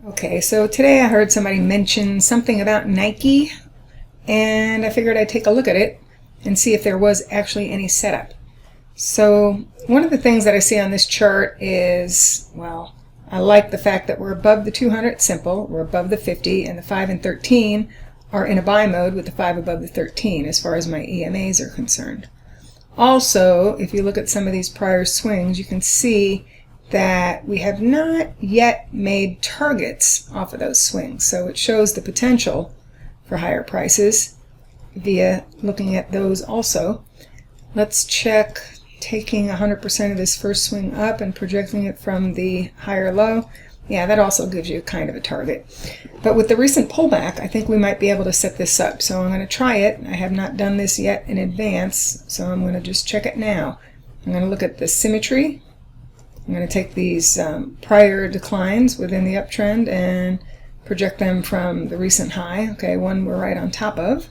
Okay, so today I heard somebody mention something about Nike, and I figured I'd take a look at it and see if there was actually any setup. So one of the things that I see on this chart is, well, I like the fact that we're above the 200 simple, we're above the 50, and the 5 and 13 are in a buy mode with the 5 above the 13 as far as my EMAs are concerned. Also, if you look at some of these prior swings, you can see that we have not yet made targets off of those swings. So it shows the potential for higher prices via looking at those also. Let's check taking 100% of this first swing up and projecting it from the higher low. Yeah, that also gives you kind of a target. But with the recent pullback, I think we might be able to set this up. So I'm going to try it. I have not done this yet in advance, so I'm going to just check it now. I'm going to look at the symmetry. I'm going to take these prior declines within the uptrend and project them from the recent high. Okay, one we're right on top of.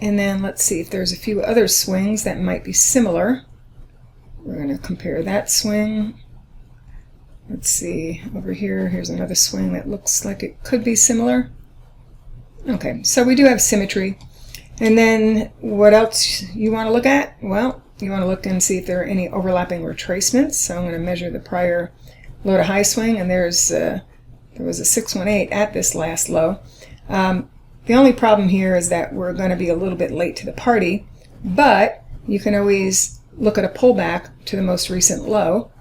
And then let's see if there's a few other swings that might be similar. We're going to compare that swing. Let's see, over here, here's another swing that looks like it could be similar. Okay, so we do have symmetry. And then what else you want to look at? Well, you want to look and see if there are any overlapping retracements. So I'm going to measure the prior low to high swing, and there was a 618 at this last low. The only problem here is that we're going to be a little bit late to the party, but you can always look at a pullback to the most recent low.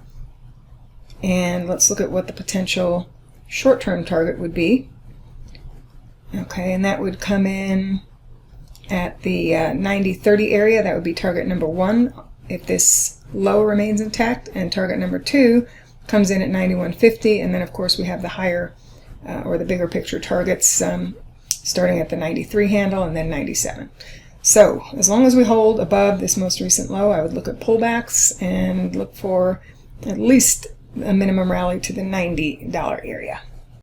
And let's look at what the potential short-term target would be. Okay, and that would come in at the 90-30 area. That would be target number 1 if this low remains intact, and target number 2 comes in at 91.50, and then of course we have the higher or the bigger picture targets starting at the 93 handle and then 97. So as long as we hold above this most recent low, I would look at pullbacks and look for at least a minimum rally to the $90 area.